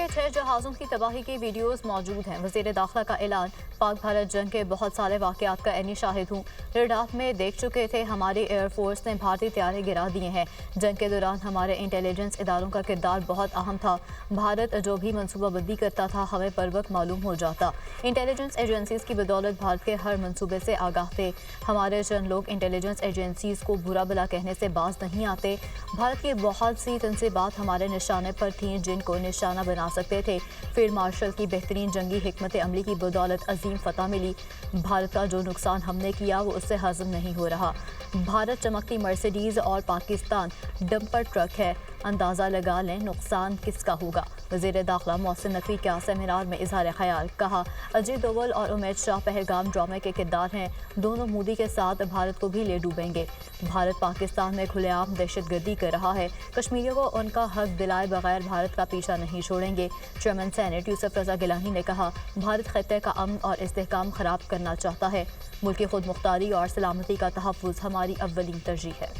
में 6 जहाज़ों की तबाही की वीडियोस मौजूद हैं। वज़ीर दाखिला का ऐलान, पाक भारत जंग के बहुत सारे वाक़यात का ऐनी शाहिद हूँ। लद्दाख में देख चुके थे, हमारी एयरफोर्स ने भारतीय तैयारे गिरा दिए हैं। जंग के दौरान हमारे इंटेलिजेंस इदारों का किरदार बहुत अहम था। भारत जो भी मनसूबाबंदी करता था हमें बर वक्त मालूम हो जाता। इंटेलिजेंस एजेंसीज की बदौलत भारत के हर मनसूबे से आगाह थे। हमारे चंद लोग इंटेलिजेंस एजेंसीज को बुरा भला कहने से बाज नहीं आते। भारत की बहुत सी तंसीबात हमारे निशाने पर थीं जिनको निशाना बना सकते थे। फील्ड मार्शल की बेहतरीन जंगी हिकमत अमली की बदौलत अजीम फतह मिली। भारत का जो नुकसान हमने किया वो उससे हजम नहीं हो रहा। भारत चमकती मर्सिडीज और पाकिस्तान डंपर ट्रक है। अंदाज़ा लगा लें नुकसान किसका होगा। वज़ीर दाखिला मोहसिन नकवी का सेमिनार में इजहार ख्याल, कहा अजय डोवल और उमेद शाह पहलगाम ड्रामे के किरदार हैं। दोनों मोदी के साथ भारत को भी ले डूबेंगे। भारत पाकिस्तान में खुलेआम दहशतगर्दी कर रहा है। कश्मीरियों को उनका हक दिलाए बगैर भारत का पीछा नहीं छोड़ेंगे। चेयरमैन सेनेट यूसुफ रजा गिलानी ने कहा भारत खत्ते का अमन और इस्तेहकाम खराब करना चाहता है। मुल्क की खुद मुख्तारी और सलामती का तहफ़्फ़ुज़ हमारी अव्वलीन तरजीह है।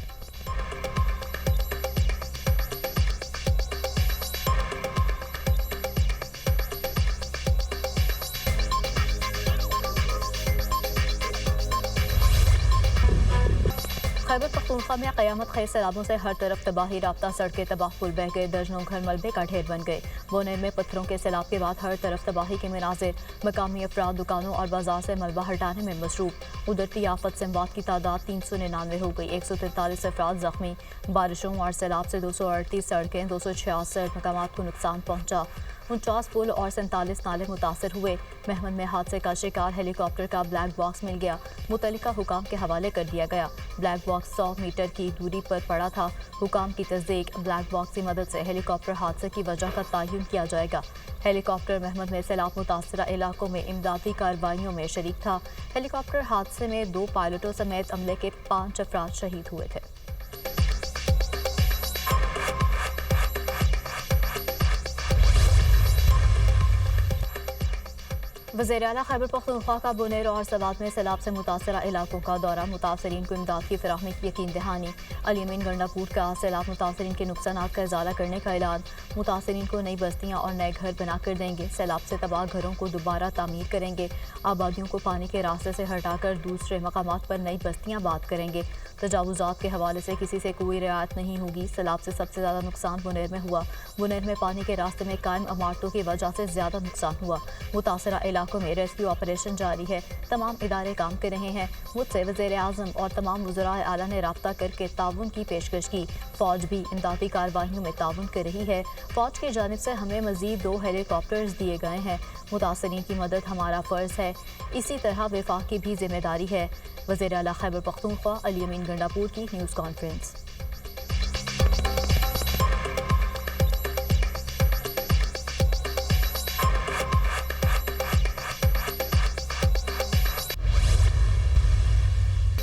खैबर पख्तूनख्वा में क़यामत खेज़ सैलाबों से हर तरफ तबाही, राब्ता सड़कें तबाह, पुल बह गए, दर्जनों घर मलबे का ढेर बन गए। बोनेर में पत्थरों के सैलाब के बाद हर तरफ तबाही के मनाज़िर। मकामी अफराद दुकानों और बाजार से मलबा हटाने में मसरूफ़। उधरती आफत से अमवात की तादाद 399 हो गई, 143 अफराद ज़ख्मी। बारिशों और सैलाब से 238 सड़कें, 266 मकामात को नुकसान पहुँचा। 49 पुल और 47 नाले मुतासर हुए। महमद में हादसे का शिकार हेलीकॉप्टर का ब्लैक बॉक्स मिल गया, मुतल्लिका हुकाम के हवाले कर दिया गया। ब्लैक बॉक्स 100 मीटर की दूरी पर पड़ा था। हुकाम की तस्दीक, ब्लैक बॉक्स की मदद से हेलीकॉप्टर हादसे की वजह का तयन किया जाएगा। हेलीकॉप्टर महमद में सैलाब मुतासरा इलाकों में इमदादी कार्रवाइयों में शरीक था। हेलीकॉप्टर हादसे में 2 पायलटों समेत अमले के 5 अफराद शहीद हुए थे। वज़ीर आला खैबर पख्तूनख्वा का बोनेर और सवात में सैलाब से मुतासरा इलाकों का दौरा, मुतासरीन को इमदाद की फराहमी की यकीन दहानी। अल यमीन गंडापुर का सैलाब मुतासरीन के नुकसानात का इजाला करने का ऐलान। मुतासरीन को नई बस्तियाँ और नए घर बना कर देंगे। सैलाब से तबाह घरों को दोबारा तामीर करेंगे। आबादियों को पानी के रास्ते से हटाकर दूसरे मकामात पर नई बस्तियाँ आबाद करेंगे। तजावुज़ात के हवाले से किसी से कोई रियायत नहीं होगी। सैलाब से सबसे ज़्यादा नुकसान बुनेर में हुआ। बुनेर में पानी के रास्ते में कायम इमारतों की वजह से ज़्यादा नुकसान हुआ। मुतासरा इलाकों में रेस्क्यू ऑपरेशन जारी है। तमाम इदारे काम कर रहे हैं। मुझसे वज़ीर आज़म और तमाम वज़राए आला ने राब्ता करके ताउन की पेशकश की। फ़ौज भी इमदादी कार्रवाइयों में ताउन कर रही है। फ़ौज की जानिब से हमें मज़ीद 2 हेलीकॉप्टर्स दिए गए हैं। मुतासरीन की मदद हमारा फ़र्ज़ है, इसी तरह वफाक की भी जिम्मेदारी है। वज़ीर आला खैबर पख्तूनख्वा अल यमीन गंडापुर की न्यूज़ कॉन्फ्रेंस।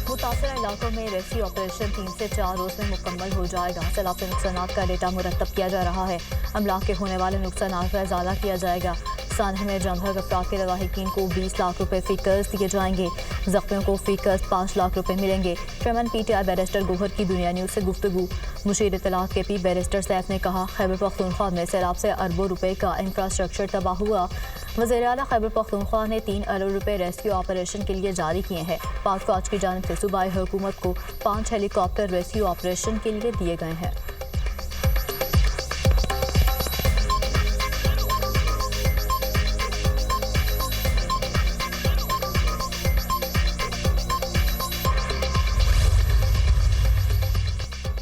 मुतासरा इलाकों में रेस्क्यू ऑपरेशन 3 से 4 रोज़ में मुकम्मल हो जाएगा। सैलाब से नुकसानात का डेटा मुरतब किया जा रहा है। अमलाक के होने वाले नुकसानात का इजाला किया जाएगा। सानह में जमभग अफराद के लवाहिकीन को 20 लाख रुपए फी कर्ज दिए जाएंगे। जख्मियों को फी कर्ज 5 लाख रुपए मिलेंगे। चेयरमैन PTI बैरिस्टर गोहर की दुनिया न्यूज़ से गुफ्तगू। मुशीर इत्तलात KP बैरिस्टर सैफ ने कहा खैबर पख्तूनख्वा में सैलाब से अरबों रुपए का इंफ्रास्ट्रक्चर तबाह हुआ। वज़ीर आला खैबर पख्तूनख्वा ने 3 अरब रुपए रेस्क्यू ऑपरेशन के लिए जारी किए हैं। पाक फ़ौज की जानिब से सूबाई हुकूमत को 5 हेलीकॉप्टर रेस्क्यू ऑपरेशन के लिए दिए गए हैं।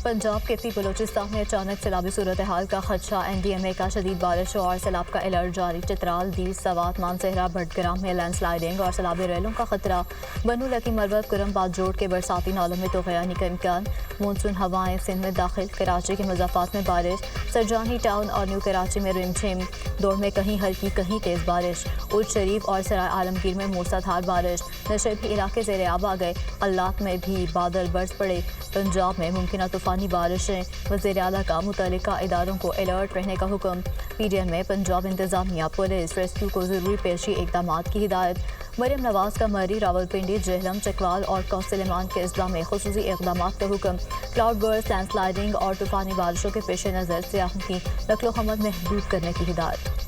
पंजाब के बलोचिस्तान में अचानक सैलाबी सूरत हाल का खदशा। NDMA का शदीद बारिश और सैलाब का अलर्ट जारी। चित्राल, दील, सवात, मानसहरा, भटग्राम में लैंडस्लाइडिंग और सैलाबी रेलों का खतरा। बनू लकी मरवत कुरम बादजोड़ के बरसाती नालों में तोग़यानी का इम्कान। मानसून हवाएं सिंध में दाखिल। कराची के मुज़फ़्फ़रात में बारिश। सरजानी टाउन और न्यू कराची में रिमझिम। दौड़ में कहीं हल्की कहीं तेज़ बारिश। उल शरीफ और सराय आलमगीर में मूसलाधार बारिश। नशेबी इलाके ज़ेर आब आ गए। अल्लात में भी बादल बरस पड़े। पंजाब में मुमकिन तूफ़ानी बारिशें। वज़ीर आला का मुतल्लिका इदारों को अलर्ट रहने का हुक्म। PDN में पंजाब इंतज़ामिया, पुलिस, रेस्क्यू को ज़रूरी पेशी इक़दामात की हिदायत। मरियम नवाज़ का मरी, रावलपिंडी, जेहलम, चकवाल और कौसलिमान के अजला में ख़ुसूसी इक़दामात का हुक्म। क्लाउड बर्स्ट, लैंडस्लाइडिंग और तूफ़ानी बारिशों के पेश नज़र सियाहों की नक़्लो हमद महदूद करने की हिदायत।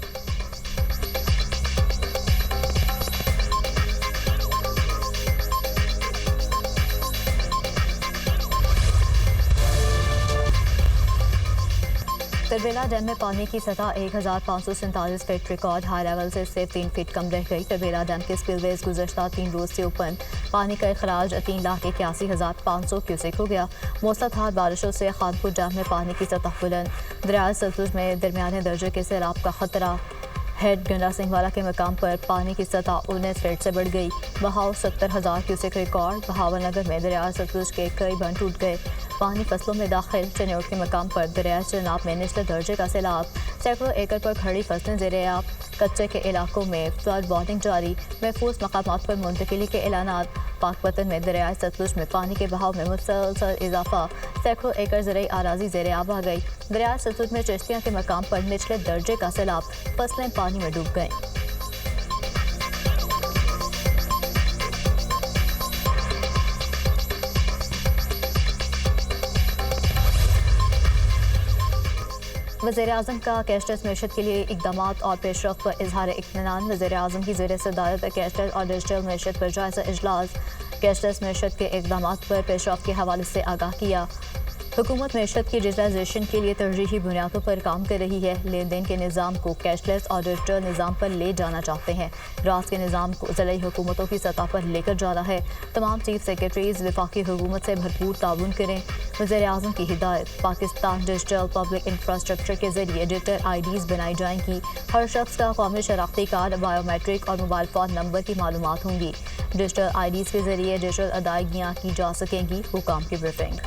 तरबेला डैम में पानी की सतह 1547 फीट रिकॉर्ड हाई लेवल से सिर्फ 3 फीट कम रह गई। तरबेला डैम के स्पिलवेज गुज़श्ता 3 रोज से ओपन, पानी का अखराज 3,81,500 क्यूसेक हो गया। मूसलाधार बारिशों से खानपुर डैम में पानी की सतह बुलंद, दरियाए सतलुज में दरमियाने दर्जे के सैलाब का खतरा। हेड गंडा सिंह वाला के मकाम पर पानी की सतह 19 फीट से बढ़ गई। बहाव 70,000 क्यूसेक रिकॉर्ड। बहावल नगर में दरिया सतलुज के कई बंद टूट गए। पानी फसलों में दाखिल। चनेौट के मकाम पर दरिया चनाब में निचले दर्जे का सैलाब। सैकड़ों एकड़ पर खड़ी फसलें ज़ेर-ए-आब। कच्चे के इलाकों में फ्लड वार्निंग जारी। महफूज मकामात पर मुंतकिली के ऐलानात। पाकपतन में दरियाए सतलुज में पानी के बहाव में मुसलसल इजाफा। सैकड़ों एकड़ ज़रई आराजी ज़ेर-ए-आब आ गई। दरियाए सतलुज में चिश्तियाँ के मकाम पर निचले दर्जे का सैलाब। फसलें पानी में डूब गईं। वज़ीर-ए-आज़म का कैशलेस मैशत के लिए इक़दामात और पेशरफ्त पर इजहार इत्मीनान। वज़ीर-ए-आज़म की ज़ेर सदारत कैशलेस और डिजिटल मैशत पर जायज़ा इजलास। कैशलेस मैशत के इक़दामात पर पेशरफ्त के हवाले से आगाह किया। हुकूमत मैशत की डिजिटलाइजेशन के लिए तरजीही बुनियादों पर काम कर रही है। लेन देन के निज़ाम को कैशलेस और डिजिटल निज़ाम पर ले जाना चाहते हैं। रास के निज़ाम को ज़िली हुकूमतों की सतह पर लेकर जाना है। तमाम चीफ सेक्रेटरीज़ वफाकी हुकूमत से भरपूर ताउन करें। वज़ीर-ए-आज़म की हिदायत। पाकिस्तान डिजिटल पब्लिक इंफ्रास्ट्रक्चर के ज़रिए डिजिटल IDs बनाई जाएंगी। हर शख्स का कौमी शनाख्ती कार्ड, बायोमेट्रिक और मोबाइल फ़ोन नंबर की मालूमात होंगी। डिजिटल IDs के ज़रिए डिजिटल अदायगियाँ की जा सकेंगी। हुकाम की ब्रीफिंग।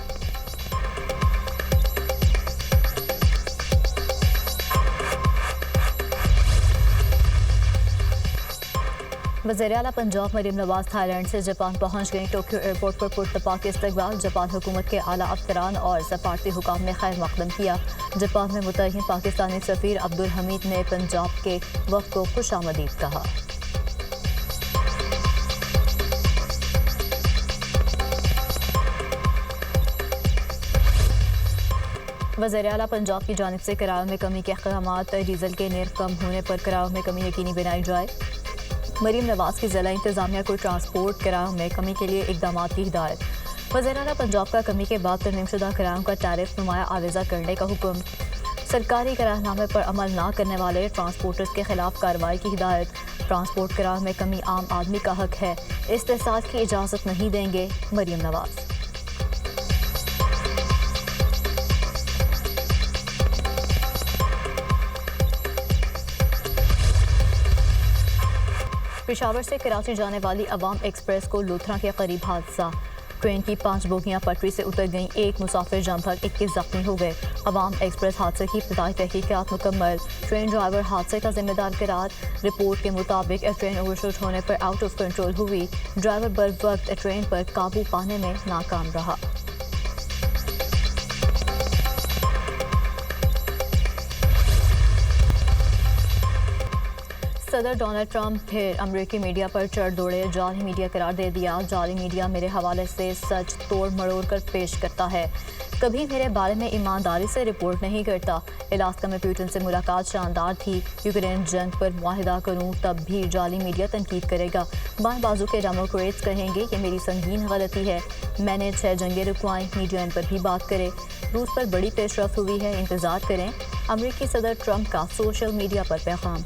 वज़ीर-ए-आला पंजाब मरीम नवाज थाईलैंड से जापान पहुंच गई। टोक्यो एयरपोर्ट पर पुरतपाक इस्तकबाल। जापान हुकूमत के आला अफसरान और सफारती हुकाम ने खैर मकदम किया। जापान में मुतय्यन पाकिस्तानी सफ़ीर अब्दुल हमीद ने पंजाब के वफ़द को खुशामदीद कहा। वज़ीर-ए-आला पंजाब की जानिब से किरायों में कमी के अहकामात। डीजल के नर्ख कम होने पर किरायों में कमी यकीनी बनाई जाए। मरीम नवाज की ज़िला इंतज़ामिया को ट्रांसपोर्ट किरायों में कमी के लिए इक़दामात की हिदायत। वज़ीर-ए-आला पंजाब का कमी के बाद तरमीम शुदा किरायों का टैरिफ नुमाया आवेज़ा करने का हुक्म। सरकारी करारनामे पर अमल न करने वाले ट्रांसपोर्टर्स के खिलाफ कार्रवाई की हिदायत। ट्रांसपोर्ट किरायों में कमी आम आदमी का हक है, इस्तेसाल की इजाज़त नहीं देंगे मरीम नवाज। पेशावर से कराची जाने वाली अवाम एक्सप्रेस को लुथरा के करीब हादसा। ट्रेन की 5 बोगियां पटरी से उतर गईं। एक मुसाफिर जमभर 21 जख्मी हो गए। अवाम एक्सप्रेस हादसे की इब्तदाई तहकीकात मुकम्मल। ट्रेन ड्राइवर हादसे का जिम्मेदार करार। रिपोर्ट के मुताबिक ट्रेन ओवरशूट होने पर आउट ऑफ कंट्रोल हुई। ड्राइवर बर वक्त ट्रेन पर काबू पाने में नाकाम रहा। सदर डोनाल्ड ट्रंप फिर अमेरिकी मीडिया पर चढ़ दौड़े। जाली मीडिया करार दे दिया। जाली मीडिया मेरे हवाले से सच तोड़ मरोड़ कर पेश करता है, कभी मेरे बारे में ईमानदारी से रिपोर्ट नहीं करता। इलास्का में पुतिन से मुलाकात शानदार थी। यूक्रेन जंग पर मुआहिदा करूं तब भी जाली मीडिया तनकीद करेगा। बाएं बाजू के डेमोक्रेट्स कहेंगे ये मेरी संगीन गलती है। मैंने 6 जंगें रुकवाई, मीडिया इन पर भी बात करे। रूस पर बड़ी पेशरफ्त हुई है, इंतजार करें। अमेरिकी सदर ट्रंप का सोशल मीडिया पर पैगाम।